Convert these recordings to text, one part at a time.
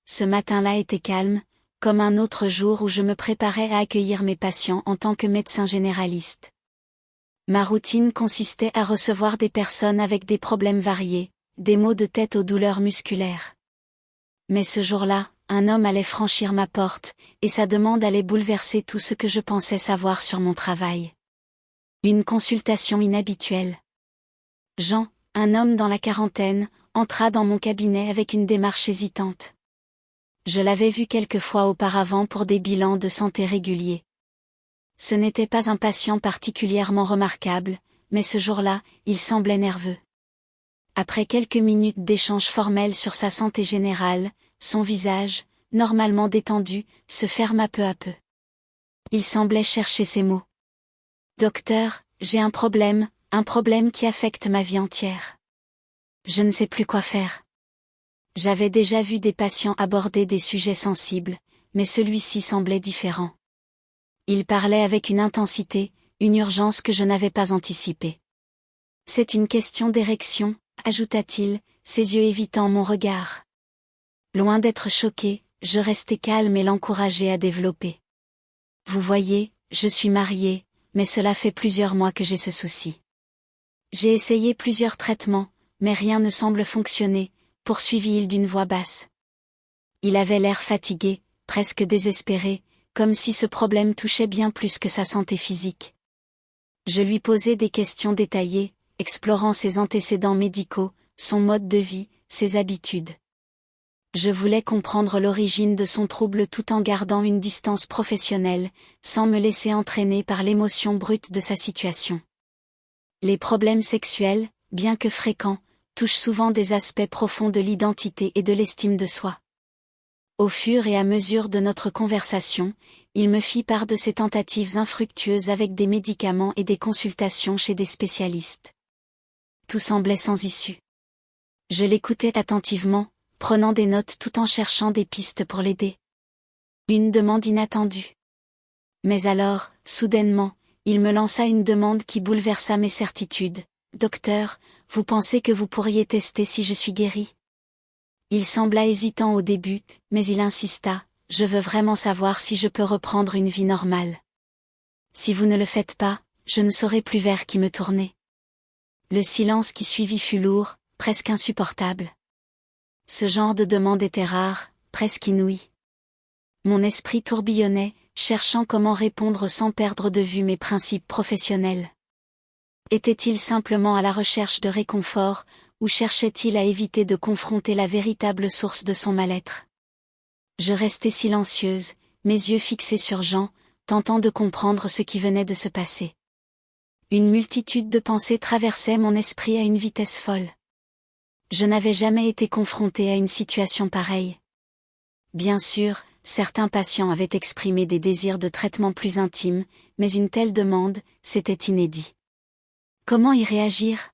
Ce matin-là était calme, comme un autre jour où je me préparais à accueillir mes patients en tant que médecin généraliste. Ma routine consistait à recevoir des personnes avec des problèmes variés, des maux de tête aux douleurs musculaires. Mais ce jour-là, un homme allait franchir ma porte, et sa demande allait bouleverser tout ce que je pensais savoir sur mon travail. Une consultation inhabituelle. Jean, un homme dans la quarantaine, entra dans mon cabinet avec une démarche hésitante. Je l'avais vu quelques fois auparavant pour des bilans de santé réguliers. Ce n'était pas un patient particulièrement remarquable, mais ce jour-là, il semblait nerveux. Après quelques minutes d'échange formel sur sa santé générale, son visage, normalement détendu, se ferma peu à peu. Il semblait chercher ses mots. « Docteur, j'ai un problème qui affecte ma vie entière. Je ne sais plus quoi faire. » J'avais déjà vu des patients aborder des sujets sensibles, mais celui-ci semblait différent. Il parlait avec une intensité, une urgence que je n'avais pas anticipée. « C'est une question d'érection », ajouta-t-il, ses yeux évitant mon regard. Loin d'être choqué, je restai calme et l'encourageai à développer. « Vous voyez, je suis marié, mais cela fait plusieurs mois que j'ai ce souci. J'ai essayé plusieurs traitements, mais rien ne semble fonctionner, » poursuivit-il d'une voix basse. Il avait l'air fatigué, presque désespéré, comme si ce problème touchait bien plus que sa santé physique. Je lui posai des questions détaillées, explorant ses antécédents médicaux, son mode de vie, ses habitudes. Je voulais comprendre l'origine de son trouble tout en gardant une distance professionnelle, sans me laisser entraîner par l'émotion brute de sa situation. Les problèmes sexuels, bien que fréquents, touchent souvent des aspects profonds de l'identité et de l'estime de soi. Au fur et à mesure de notre conversation, il me fit part de ses tentatives infructueuses avec des médicaments et des consultations chez des spécialistes. Tout semblait sans issue. Je l'écoutais attentivement, prenant des notes tout en cherchant des pistes pour l'aider. Une demande inattendue. Mais alors, soudainement, il me lança une demande qui bouleversa mes certitudes. « Docteur, vous pensez que vous pourriez tester si je suis guéri ?» Il sembla hésitant au début, mais il insista, « Je veux vraiment savoir si je peux reprendre une vie normale. Si vous ne le faites pas, je ne saurai plus vers qui me tourner. » Le silence qui suivit fut lourd, presque insupportable. Ce genre de demande était rare, presque inouï. Mon esprit tourbillonnait, cherchant comment répondre sans perdre de vue mes principes professionnels. Était-il simplement à la recherche de réconfort, ou cherchait-il à éviter de confronter la véritable source de son mal-être? Je restai silencieuse, mes yeux fixés sur Jean, tentant de comprendre ce qui venait de se passer. Une multitude de pensées traversait mon esprit à une vitesse folle. Je n'avais jamais été confrontée à une situation pareille. Bien sûr, certains patients avaient exprimé des désirs de traitement plus intimes, mais une telle demande, c'était inédit. Comment y réagir?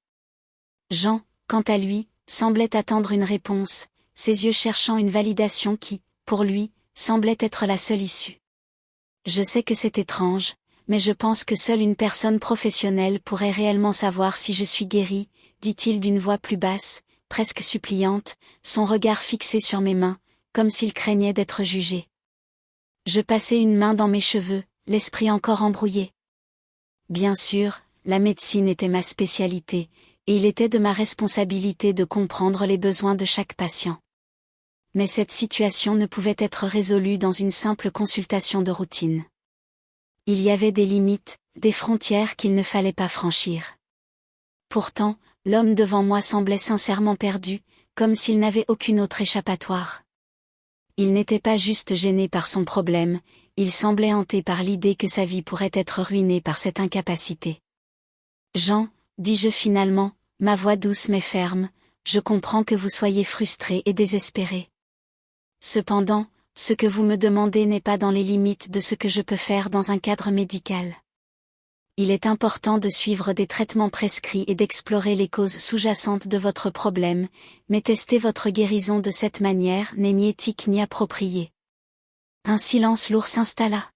Jean, quant à lui, semblait attendre une réponse, ses yeux cherchant une validation qui, pour lui, semblait être la seule issue. Je sais que c'est étrange, mais je pense que seule une personne professionnelle pourrait réellement savoir si je suis guéri, dit-il d'une voix plus basse, presque suppliante, son regard fixé sur mes mains, comme s'il craignait d'être jugé. Je passai une main dans mes cheveux, l'esprit encore embrouillé. Bien sûr, la médecine était ma spécialité, et il était de ma responsabilité de comprendre les besoins de chaque patient. Mais cette situation ne pouvait être résolue dans une simple consultation de routine. Il y avait des limites, des frontières qu'il ne fallait pas franchir. Pourtant, l'homme devant moi semblait sincèrement perdu, comme s'il n'avait aucune autre échappatoire. Il n'était pas juste gêné par son problème, il semblait hanté par l'idée que sa vie pourrait être ruinée par cette incapacité. « Jean, dis-je finalement, ma voix douce mais ferme, je comprends que vous soyez frustré et désespéré. Cependant, ce que vous me demandez n'est pas dans les limites de ce que je peux faire dans un cadre médical. Il est important de suivre des traitements prescrits et d'explorer les causes sous-jacentes de votre problème, mais tester votre guérison de cette manière n'est ni éthique ni approprié. » Un silence lourd s'installa.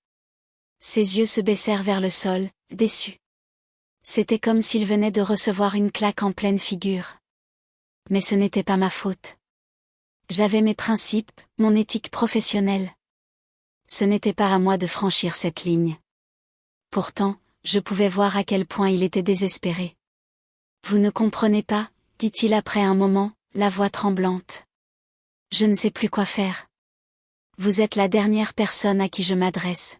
Ses yeux se baissèrent vers le sol, déçus. C'était comme s'il venait de recevoir une claque en pleine figure. Mais ce n'était pas ma faute. J'avais mes principes, mon éthique professionnelle. Ce n'était pas à moi de franchir cette ligne. Pourtant, je pouvais voir à quel point il était désespéré. Vous ne comprenez pas, dit-il après un moment, la voix tremblante. Je ne sais plus quoi faire. Vous êtes la dernière personne à qui je m'adresse.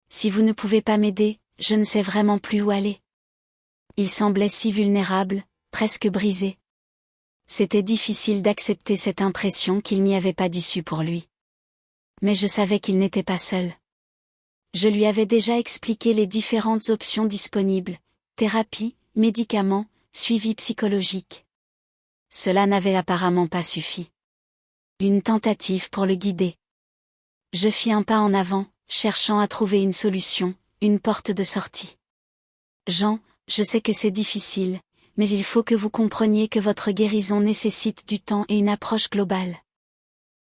Si vous ne pouvez pas m'aider, je ne sais vraiment plus où aller. Il semblait si vulnérable, presque brisé. C'était difficile d'accepter cette impression qu'il n'y avait pas d'issue pour lui. Mais je savais qu'il n'était pas seul. Je lui avais déjà expliqué les différentes options disponibles, thérapie, médicaments, suivi psychologique. Cela n'avait apparemment pas suffi. Une tentative pour le guider. Je fis un pas en avant, cherchant à trouver une solution, une porte de sortie. Jean, je sais que c'est difficile, mais il faut que vous compreniez que votre guérison nécessite du temps et une approche globale.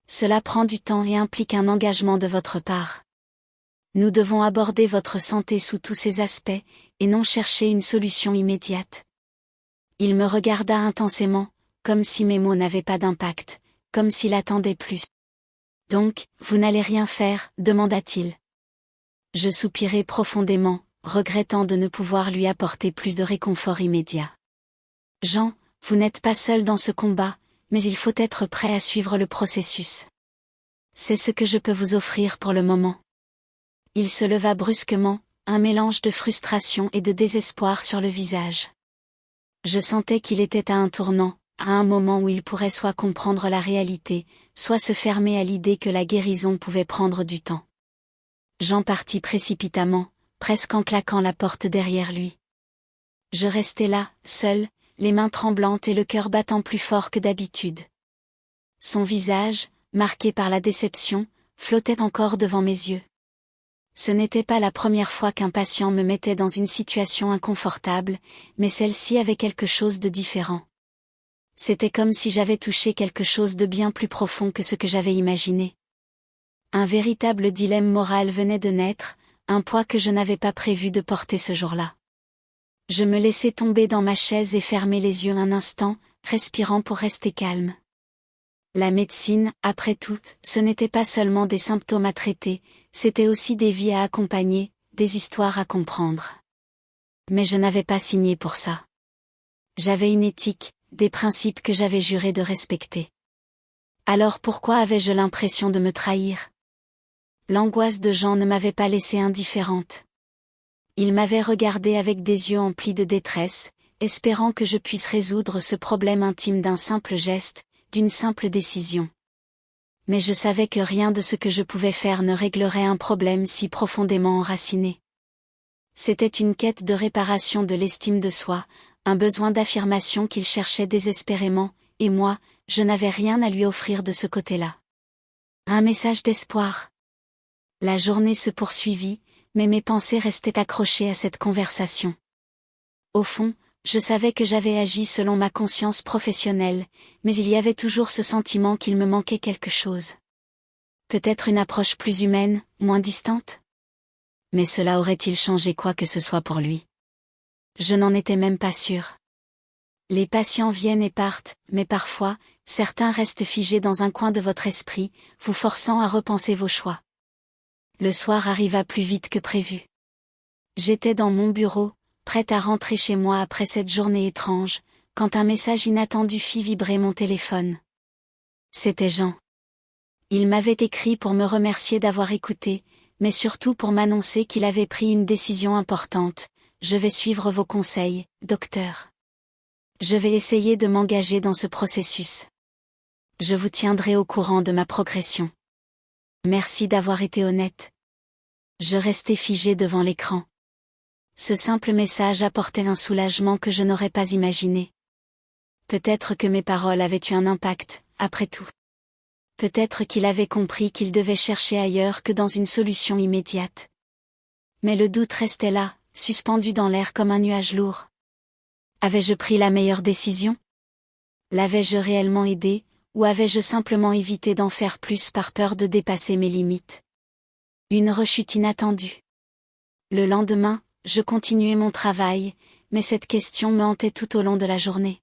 Cela prend du temps et implique un engagement de votre part. Nous devons aborder votre santé sous tous ses aspects, et non chercher une solution immédiate. Il me regarda intensément, comme si mes mots n'avaient pas d'impact, comme s'il attendait plus. Donc, vous n'allez rien faire, demanda-t-il. Je soupirai profondément, regrettant de ne pouvoir lui apporter plus de réconfort immédiat. Jean, vous n'êtes pas seul dans ce combat, mais il faut être prêt à suivre le processus. C'est ce que je peux vous offrir pour le moment. Il se leva brusquement, un mélange de frustration et de désespoir sur le visage. Je sentais qu'il était à un tournant, à un moment où il pourrait soit comprendre la réalité, soit se fermer à l'idée que la guérison pouvait prendre du temps. Jean partit précipitamment, presque en claquant la porte derrière lui. Je restai là, seul, les mains tremblantes et le cœur battant plus fort que d'habitude. Son visage, marqué par la déception, flottait encore devant mes yeux. Ce n'était pas la première fois qu'un patient me mettait dans une situation inconfortable, mais celle-ci avait quelque chose de différent. C'était comme si j'avais touché quelque chose de bien plus profond que ce que j'avais imaginé. Un véritable dilemme moral venait de naître, un poids que je n'avais pas prévu de porter ce jour-là. Je me laissai tomber dans ma chaise et fermai les yeux un instant, respirant pour rester calme. La médecine, après tout, ce n'était pas seulement des symptômes à traiter, c'était aussi des vies à accompagner, des histoires à comprendre. Mais je n'avais pas signé pour ça. J'avais une éthique, des principes que j'avais juré de respecter. Alors pourquoi avais-je l'impression de me trahir? L'angoisse de Jean ne m'avait pas laissée indifférente. Il m'avait regardée avec des yeux emplis de détresse, espérant que je puisse résoudre ce problème intime d'un simple geste, d'une simple décision. Mais je savais que rien de ce que je pouvais faire ne réglerait un problème si profondément enraciné. C'était une quête de réparation de l'estime de soi, un besoin d'affirmation qu'il cherchait désespérément, et moi, je n'avais rien à lui offrir de ce côté-là. Un message d'espoir. La journée se poursuivit, mais mes pensées restaient accrochées à cette conversation. Au fond, je savais que j'avais agi selon ma conscience professionnelle, mais il y avait toujours ce sentiment qu'il me manquait quelque chose. Peut-être une approche plus humaine, moins distante? Mais cela aurait-il changé quoi que ce soit pour lui? Je n'en étais même pas sûre. Les patients viennent et partent, mais parfois, certains restent figés dans un coin de votre esprit, vous forçant à repenser vos choix. Le soir arriva plus vite que prévu. J'étais dans mon bureau, prête à rentrer chez moi après cette journée étrange, quand un message inattendu fit vibrer mon téléphone. C'était Jean. Il m'avait écrit pour me remercier d'avoir écouté, mais surtout pour m'annoncer qu'il avait pris une décision importante. Je vais suivre vos conseils, docteur. Je vais essayer de m'engager dans ce processus. Je vous tiendrai au courant de ma progression. Merci d'avoir été honnête. Je restai figé devant l'écran. Ce simple message apportait un soulagement que je n'aurais pas imaginé. Peut-être que mes paroles avaient eu un impact, après tout. Peut-être qu'il avait compris qu'il devait chercher ailleurs que dans une solution immédiate. Mais le doute restait là, suspendu dans l'air comme un nuage lourd. Avais-je pris la meilleure décision? L'avais-je réellement aidé, ou avais-je simplement évité d'en faire plus par peur de dépasser mes limites? Une rechute inattendue. Le lendemain, je continuais mon travail, mais cette question me hantait tout au long de la journée.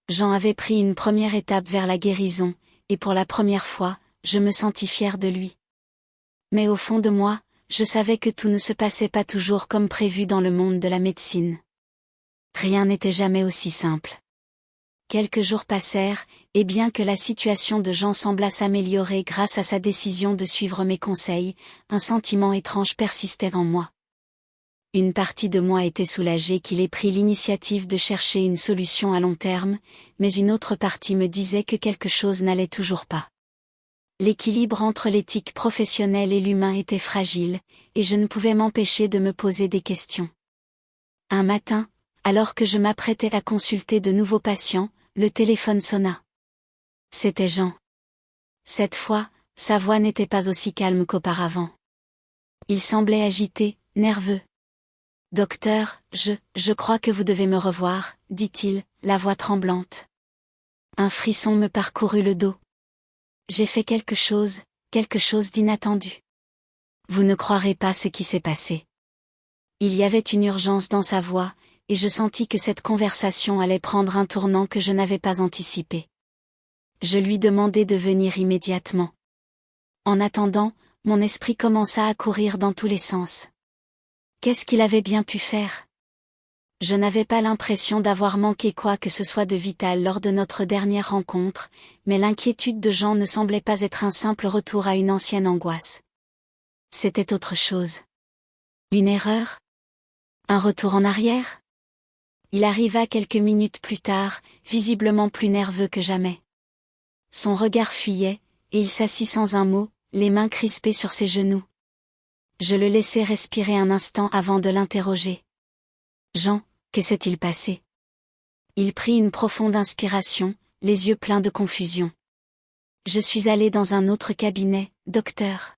Jean avait pris une première étape vers la guérison, et pour la première fois, je me sentis fière de lui. Mais au fond de moi, je savais que tout ne se passait pas toujours comme prévu dans le monde de la médecine. Rien n'était jamais aussi simple. Quelques jours passèrent, et bien que la situation de Jean sembla s'améliorer grâce à sa décision de suivre mes conseils, un sentiment étrange persistait en moi. Une partie de moi était soulagée qu'il ait pris l'initiative de chercher une solution à long terme, mais une autre partie me disait que quelque chose n'allait toujours pas. L'équilibre entre l'éthique professionnelle et l'humain était fragile, et je ne pouvais m'empêcher de me poser des questions. Un matin, alors que je m'apprêtais à consulter de nouveaux patients, le téléphone sonna. C'était Jean. Cette fois, sa voix n'était pas aussi calme qu'auparavant. Il semblait agité, nerveux. « Docteur, je crois que vous devez me revoir, » dit-il, la voix tremblante. Un frisson me parcourut le dos. J'ai fait quelque chose d'inattendu. Vous ne croirez pas ce qui s'est passé. Il y avait une urgence dans sa voix, et je sentis que cette conversation allait prendre un tournant que je n'avais pas anticipé. Je lui demandai de venir immédiatement. En attendant, mon esprit commença à courir dans tous les sens. Qu'est-ce qu'il avait bien pu faire? Je n'avais pas l'impression d'avoir manqué quoi que ce soit de vital lors de notre dernière rencontre, mais l'inquiétude de Jean ne semblait pas être un simple retour à une ancienne angoisse. C'était autre chose. Une erreur? Un retour en arrière? Il arriva quelques minutes plus tard, visiblement plus nerveux que jamais. Son regard fuyait, et il s'assit sans un mot, les mains crispées sur ses genoux. Je le laissai respirer un instant avant de l'interroger. « Jean, que s'est-il passé ?» Il prit une profonde inspiration, les yeux pleins de confusion. « Je suis allé dans un autre cabinet, docteur.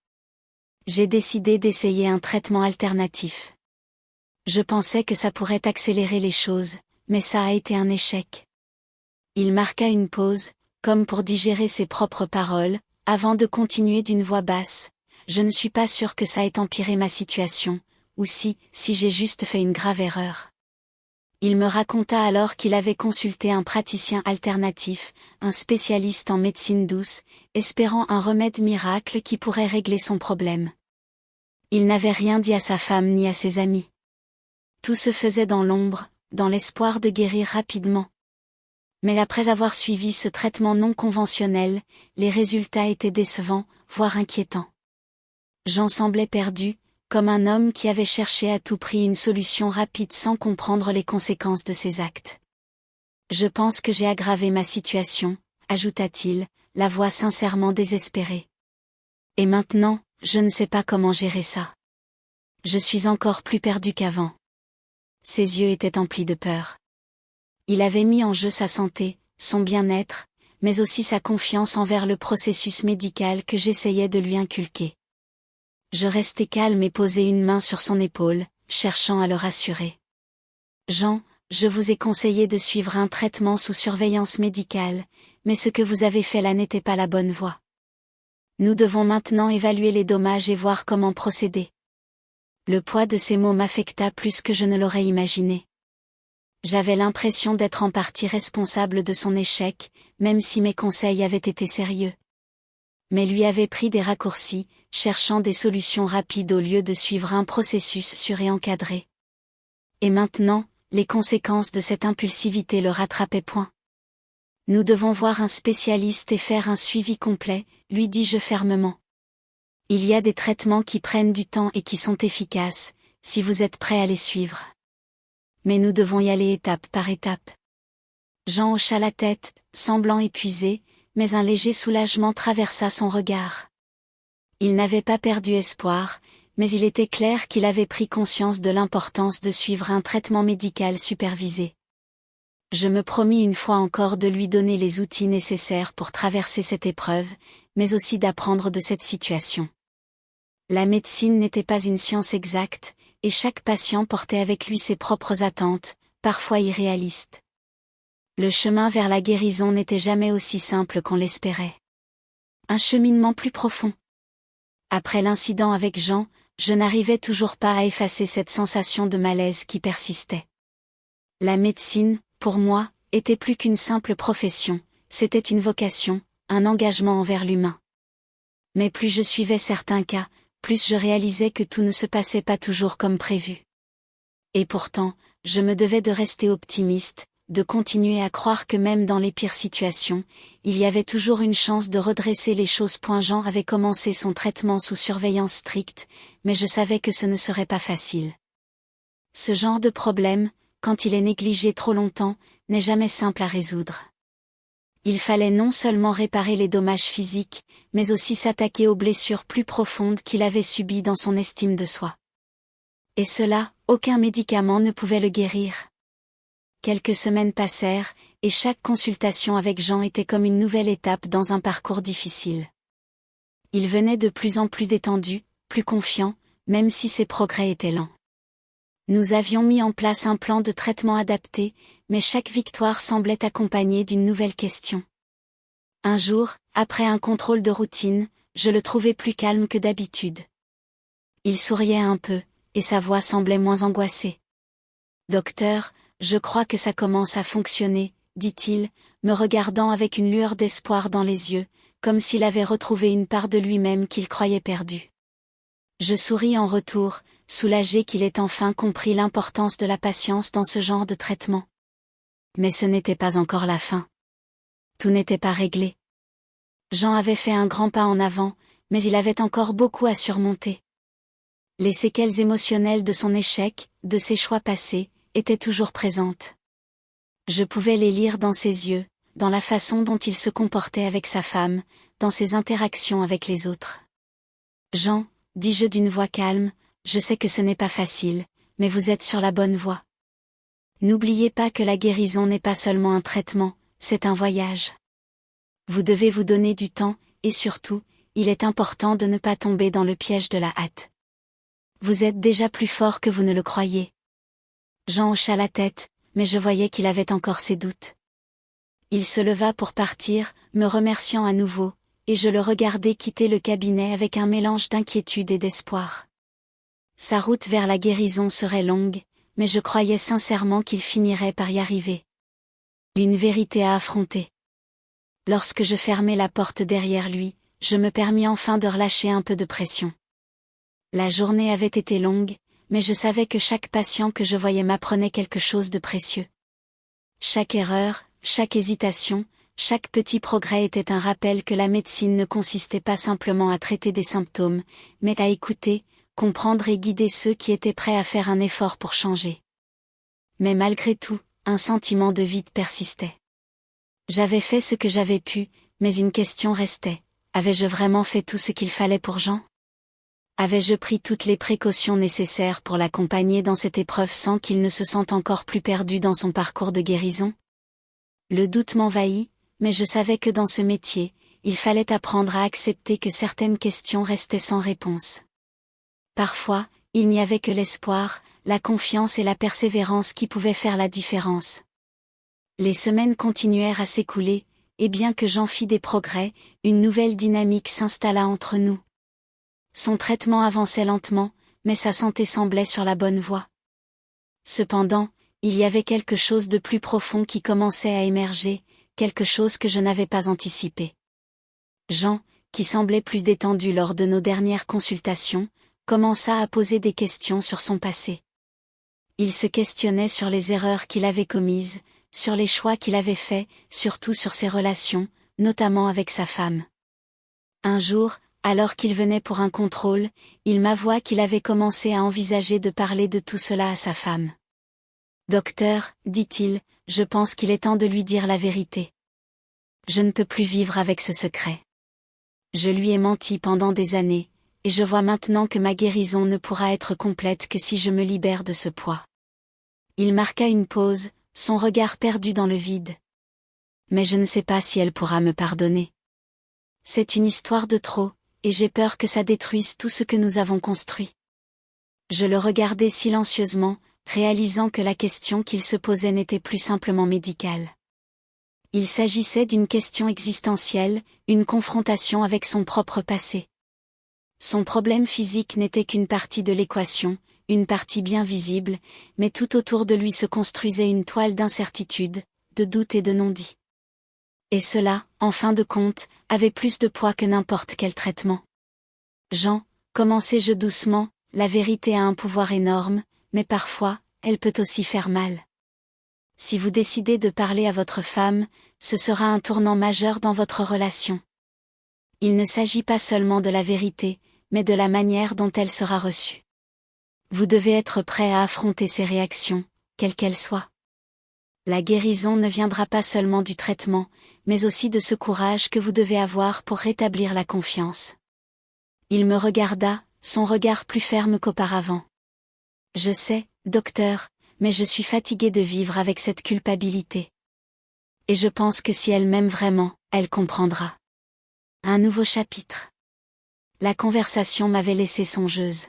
J'ai décidé d'essayer un traitement alternatif. Je pensais que ça pourrait accélérer les choses, mais ça a été un échec. » Il marqua une pause, comme pour digérer ses propres paroles, avant de continuer d'une voix basse. Je ne suis pas sûr que ça ait empiré ma situation, ou si j'ai juste fait une grave erreur. Il me raconta alors qu'il avait consulté un praticien alternatif, un spécialiste en médecine douce, espérant un remède miracle qui pourrait régler son problème. Il n'avait rien dit à sa femme ni à ses amis. Tout se faisait dans l'ombre, dans l'espoir de guérir rapidement. Mais après avoir suivi ce traitement non conventionnel, les résultats étaient décevants, voire inquiétants. Jean semblait perdu, comme un homme qui avait cherché à tout prix une solution rapide sans comprendre les conséquences de ses actes. « Je pense que j'ai aggravé ma situation, » ajouta-t-il, la voix sincèrement désespérée. « Et maintenant, je ne sais pas comment gérer ça. Je suis encore plus perdu qu'avant. » Ses yeux étaient emplis de peur. Il avait mis en jeu sa santé, son bien-être, mais aussi sa confiance envers le processus médical que j'essayais de lui inculquer. Je restai calme et posai une main sur son épaule, cherchant à le rassurer. « Jean, je vous ai conseillé de suivre un traitement sous surveillance médicale, mais ce que vous avez fait là n'était pas la bonne voie. Nous devons maintenant évaluer les dommages et voir comment procéder. » Le poids de ces mots m'affecta plus que je ne l'aurais imaginé. J'avais l'impression d'être en partie responsable de son échec, même si mes conseils avaient été sérieux. Mais lui avait pris des raccourcis, cherchant des solutions rapides au lieu de suivre un processus sûr et encadré. Et maintenant, les conséquences de cette impulsivité le rattrapaient point. « Nous devons voir un spécialiste et faire un suivi complet, » lui dis-je fermement. « Il y a des traitements qui prennent du temps et qui sont efficaces, si vous êtes prêt à les suivre. Mais nous devons y aller étape par étape. » Jean hocha la tête, semblant épuisé, mais un léger soulagement traversa son regard. Il n'avait pas perdu espoir, mais il était clair qu'il avait pris conscience de l'importance de suivre un traitement médical supervisé. Je me promis une fois encore de lui donner les outils nécessaires pour traverser cette épreuve, mais aussi d'apprendre de cette situation. La médecine n'était pas une science exacte, et chaque patient portait avec lui ses propres attentes, parfois irréalistes. Le chemin vers la guérison n'était jamais aussi simple qu'on l'espérait. Un cheminement plus profond. Après l'incident avec Jean, je n'arrivais toujours pas à effacer cette sensation de malaise qui persistait. La médecine, pour moi, était plus qu'une simple profession, c'était une vocation, un engagement envers l'humain. Mais plus je suivais certains cas, plus je réalisais que tout ne se passait pas toujours comme prévu. Et pourtant, je me devais de rester optimiste, de continuer à croire que même dans les pires situations, il y avait toujours une chance de redresser les choses. Jean avait commencé son traitement sous surveillance stricte, mais je savais que ce ne serait pas facile. Ce genre de problème, quand il est négligé trop longtemps, n'est jamais simple à résoudre. Il fallait non seulement réparer les dommages physiques, mais aussi s'attaquer aux blessures plus profondes qu'il avait subies dans son estime de soi. Et cela, aucun médicament ne pouvait le guérir. Quelques semaines passèrent, et chaque consultation avec Jean était comme une nouvelle étape dans un parcours difficile. Il venait de plus en plus détendu, plus confiant, même si ses progrès étaient lents. Nous avions mis en place un plan de traitement adapté, mais chaque victoire semblait accompagnée d'une nouvelle question. Un jour, après un contrôle de routine, je le trouvais plus calme que d'habitude. Il souriait un peu, et sa voix semblait moins angoissée. « Docteur, je crois que ça commence à fonctionner, » dit-il, me regardant avec une lueur d'espoir dans les yeux, comme s'il avait retrouvé une part de lui-même qu'il croyait perdue. Je souris en retour, soulagé qu'il ait enfin compris l'importance de la patience dans ce genre de traitement. Mais ce n'était pas encore la fin. Tout n'était pas réglé. Jean avait fait un grand pas en avant, mais il avait encore beaucoup à surmonter. Les séquelles émotionnelles de son échec, de ses choix passés, étaient toujours présentes. Je pouvais les lire dans ses yeux, dans la façon dont il se comportait avec sa femme, dans ses interactions avec les autres. « Jean, dis-je d'une voix calme, je sais que ce n'est pas facile, mais vous êtes sur la bonne voie. N'oubliez pas que la guérison n'est pas seulement un traitement, c'est un voyage. Vous devez vous donner du temps, et surtout, il est important de ne pas tomber dans le piège de la hâte. Vous êtes déjà plus fort que vous ne le croyez. » Jean hocha la tête, mais je voyais qu'il avait encore ses doutes. Il se leva pour partir, me remerciant à nouveau, et je le regardai quitter le cabinet avec un mélange d'inquiétude et d'espoir. Sa route vers la guérison serait longue, mais je croyais sincèrement qu'il finirait par y arriver. Une vérité à affronter. Lorsque je fermai la porte derrière lui, je me permis enfin de relâcher un peu de pression. La journée avait été longue, mais je savais que chaque patient que je voyais m'apprenait quelque chose de précieux. Chaque erreur, chaque hésitation, chaque petit progrès était un rappel que la médecine ne consistait pas simplement à traiter des symptômes, mais à écouter, comprendre et guider ceux qui étaient prêts à faire un effort pour changer. Mais malgré tout, un sentiment de vide persistait. J'avais fait ce que j'avais pu, mais une question restait. Avais-je vraiment fait tout ce qu'il fallait pour Jean ? Avais-je pris toutes les précautions nécessaires pour l'accompagner dans cette épreuve sans qu'il ne se sente encore plus perdu dans son parcours de guérison ? Le doute m'envahit, mais je savais que dans ce métier, il fallait apprendre à accepter que certaines questions restaient sans réponse. Parfois, il n'y avait que l'espoir, la confiance et la persévérance qui pouvaient faire la différence. Les semaines continuèrent à s'écouler, et bien que Jean fît des progrès, une nouvelle dynamique s'installa entre nous. Son traitement avançait lentement, mais sa santé semblait sur la bonne voie. Cependant, il y avait quelque chose de plus profond qui commençait à émerger, quelque chose que je n'avais pas anticipé. Jean, qui semblait plus détendu lors de nos dernières consultations, commença à poser des questions sur son passé. Il se questionnait sur les erreurs qu'il avait commises, sur les choix qu'il avait faits, surtout sur ses relations, notamment avec sa femme. Un jour, alors qu'il venait pour un contrôle, il m'avoua qu'il avait commencé à envisager de parler de tout cela à sa femme. « Docteur, dit-il, je pense qu'il est temps de lui dire la vérité. Je ne peux plus vivre avec ce secret. Je lui ai menti pendant des années, et je vois maintenant que ma guérison ne pourra être complète que si je me libère de ce poids. » Il marqua une pause, son regard perdu dans le vide. « Mais je ne sais pas si elle pourra me pardonner. C'est une histoire de trop, et j'ai peur que ça détruise tout ce que nous avons construit. » Je le regardai silencieusement, réalisant que la question qu'il se posait n'était plus simplement médicale. Il s'agissait d'une question existentielle, une confrontation avec son propre passé. Son problème physique n'était qu'une partie de l'équation, une partie bien visible, mais tout autour de lui se construisait une toile d'incertitude, de doute et de non-dit. Et cela, en fin de compte, avait plus de poids que n'importe quel traitement. Jean, commençai-je doucement, la vérité a un pouvoir énorme, mais parfois, elle peut aussi faire mal. Si vous décidez de parler à votre femme, ce sera un tournant majeur dans votre relation. Il ne s'agit pas seulement de la vérité, mais de la manière dont elle sera reçue. Vous devez être prêt à affronter ces réactions, quelles qu'elles soient. La guérison ne viendra pas seulement du traitement, mais aussi de ce courage que vous devez avoir pour rétablir la confiance. Il me regarda, son regard plus ferme qu'auparavant. Je sais, docteur, mais je suis fatigué de vivre avec cette culpabilité. Et je pense que si elle m'aime vraiment, elle comprendra. Un nouveau chapitre. La conversation m'avait laissé songeuse.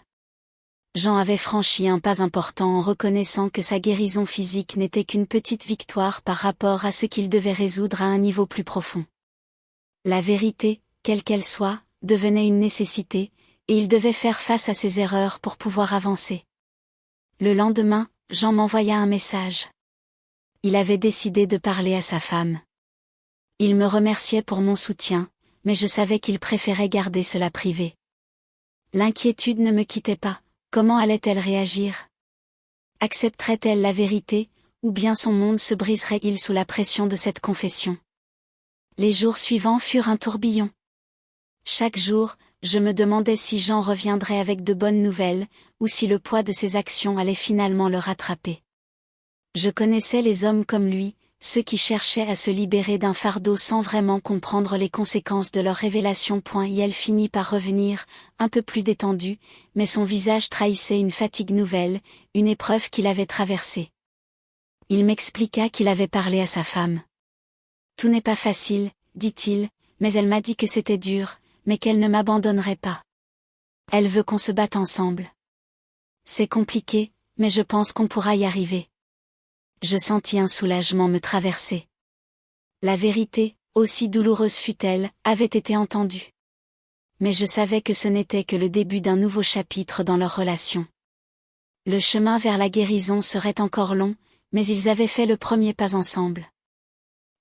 Jean avait franchi un pas important en reconnaissant que sa guérison physique n'était qu'une petite victoire par rapport à ce qu'il devait résoudre à un niveau plus profond. La vérité, quelle qu'elle soit, devenait une nécessité, et il devait faire face à ses erreurs pour pouvoir avancer. Le lendemain, Jean m'envoya un message. Il avait décidé de parler à sa femme. Il me remerciait pour mon soutien, mais je savais qu'il préférait garder cela privé. L'inquiétude ne me quittait pas. Comment allait-elle réagir? Accepterait-elle la vérité, ou bien son monde se briserait-il sous la pression de cette confession? Les jours suivants furent un tourbillon. Chaque jour, je me demandais si Jean reviendrait avec de bonnes nouvelles, ou si le poids de ses actions allait finalement le rattraper. Je connaissais les hommes comme lui, ceux qui cherchaient à se libérer d'un fardeau sans vraiment comprendre les conséquences de leur révélation. Et elle finit par revenir, un peu plus détendue, mais son visage trahissait une fatigue nouvelle, une épreuve qu'il avait traversée. Il m'expliqua qu'il avait parlé à sa femme. Tout n'est pas facile, dit-il, mais elle m'a dit que c'était dur, mais qu'elle ne m'abandonnerait pas. Elle veut qu'on se batte ensemble. C'est compliqué, mais je pense qu'on pourra y arriver. Je sentis un soulagement me traverser. La vérité, aussi douloureuse fût-elle, avait été entendue. Mais je savais que ce n'était que le début d'un nouveau chapitre dans leur relation. Le chemin vers la guérison serait encore long, mais ils avaient fait le premier pas ensemble.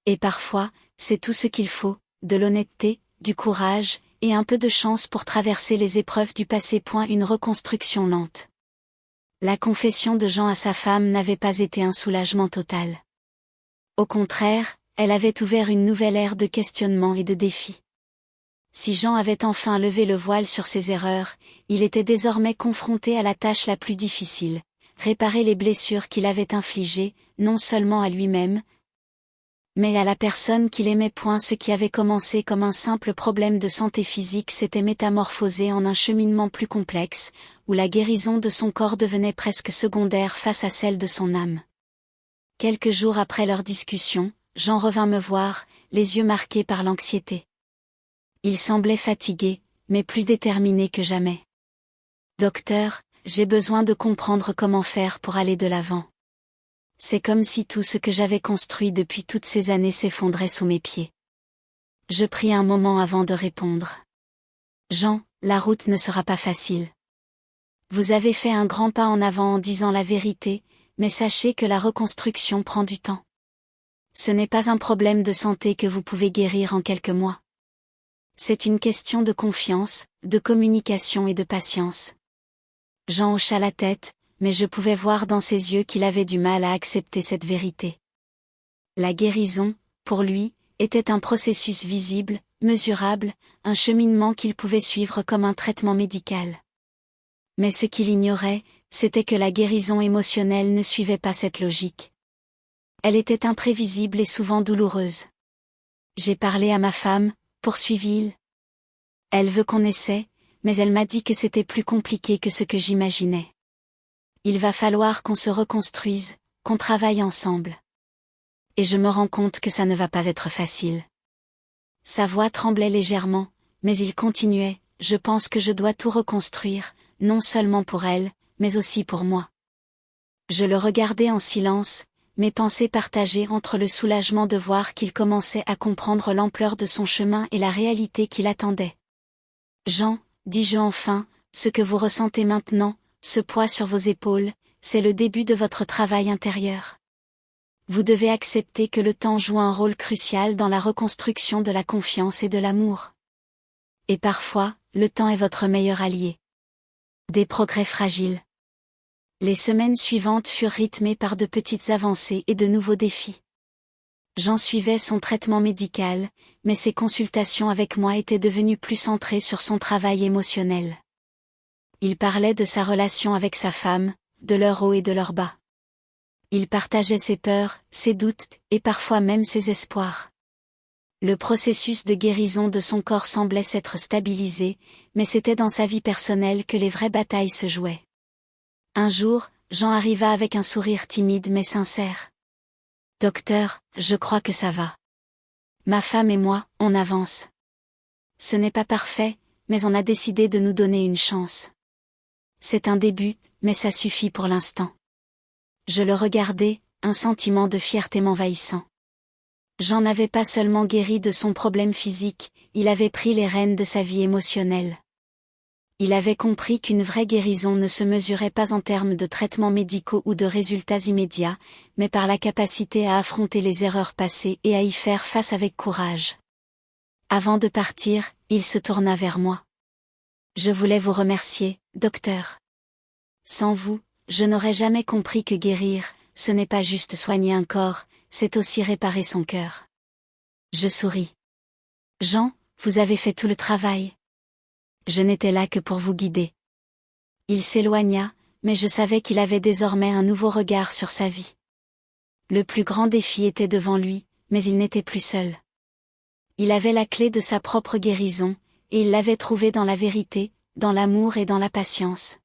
Et parfois, c'est tout ce qu'il faut, de l'honnêteté, du courage, et un peu de chance pour traverser les épreuves du passé. Une reconstruction lente. La confession de Jean à sa femme n'avait pas été un soulagement total. Au contraire, elle avait ouvert une nouvelle ère de questionnement et de défis. Si Jean avait enfin levé le voile sur ses erreurs, il était désormais confronté à la tâche la plus difficile, réparer les blessures qu'il avait infligées, non seulement à lui-même, mais à la personne qu'il aimait. Ce qui avait commencé comme un simple problème de santé physique s'était métamorphosé en un cheminement plus complexe, où la guérison de son corps devenait presque secondaire face à celle de son âme. Quelques jours après leur discussion, Jean revint me voir, les yeux marqués par l'anxiété. Il semblait fatigué, mais plus déterminé que jamais. Docteur, j'ai besoin de comprendre comment faire pour aller de l'avant. C'est comme si tout ce que j'avais construit depuis toutes ces années s'effondrait sous mes pieds. Je pris un moment avant de répondre. Jean, la route ne sera pas facile. Vous avez fait un grand pas en avant en disant la vérité, mais sachez que la reconstruction prend du temps. Ce n'est pas un problème de santé que vous pouvez guérir en quelques mois. C'est une question de confiance, de communication et de patience. Jean hocha la tête, mais je pouvais voir dans ses yeux qu'il avait du mal à accepter cette vérité. La guérison, pour lui, était un processus visible, mesurable, un cheminement qu'il pouvait suivre comme un traitement médical. Mais ce qu'il ignorait, c'était que la guérison émotionnelle ne suivait pas cette logique. Elle était imprévisible et souvent douloureuse. J'ai parlé à ma femme, poursuivit-il. Elle veut qu'on essaie, mais elle m'a dit que c'était plus compliqué que ce que j'imaginais. Il va falloir qu'on se reconstruise, qu'on travaille ensemble. Et je me rends compte que ça ne va pas être facile. Sa voix tremblait légèrement, mais il continuait, je pense que je dois tout reconstruire, non seulement pour elle, mais aussi pour moi. Je le regardais en silence, mes pensées partagées entre le soulagement de voir qu'il commençait à comprendre l'ampleur de son chemin et la réalité qui l'attendait. Jean, dis-je enfin, ce que vous ressentez maintenant, ce poids sur vos épaules, c'est le début de votre travail intérieur. Vous devez accepter que le temps joue un rôle crucial dans la reconstruction de la confiance et de l'amour. Et parfois, le temps est votre meilleur allié. Des progrès fragiles. Les semaines suivantes furent rythmées par de petites avancées et de nouveaux défis. Jean suivait son traitement médical, mais ses consultations avec moi étaient devenues plus centrées sur son travail émotionnel. Il parlait de sa relation avec sa femme, de leurs hauts et de leurs bas. Il partageait ses peurs, ses doutes, et parfois même ses espoirs. Le processus de guérison de son corps semblait s'être stabilisé, mais c'était dans sa vie personnelle que les vraies batailles se jouaient. Un jour, Jean arriva avec un sourire timide mais sincère. « Docteur, je crois que ça va. Ma femme et moi, on avance. Ce n'est pas parfait, mais on a décidé de nous donner une chance. C'est un début, mais ça suffit pour l'instant. » Je le regardais, un sentiment de fierté m'envahissant. Jean n'avait pas seulement guéri de son problème physique, il avait pris les rênes de sa vie émotionnelle. Il avait compris qu'une vraie guérison ne se mesurait pas en termes de traitements médicaux ou de résultats immédiats, mais par la capacité à affronter les erreurs passées et à y faire face avec courage. Avant de partir, il se tourna vers moi. « Je voulais vous remercier, docteur. Sans vous, je n'aurais jamais compris que guérir, ce n'est pas juste soigner un corps, c'est aussi réparer son cœur. » Je souris. « Jean, vous avez fait tout le travail. Je n'étais là que pour vous guider. » Il s'éloigna, mais je savais qu'il avait désormais un nouveau regard sur sa vie. Le plus grand défi était devant lui, mais il n'était plus seul. Il avait la clé de sa propre guérison, et il l'avait trouvée dans la vérité, dans l'amour et dans la patience.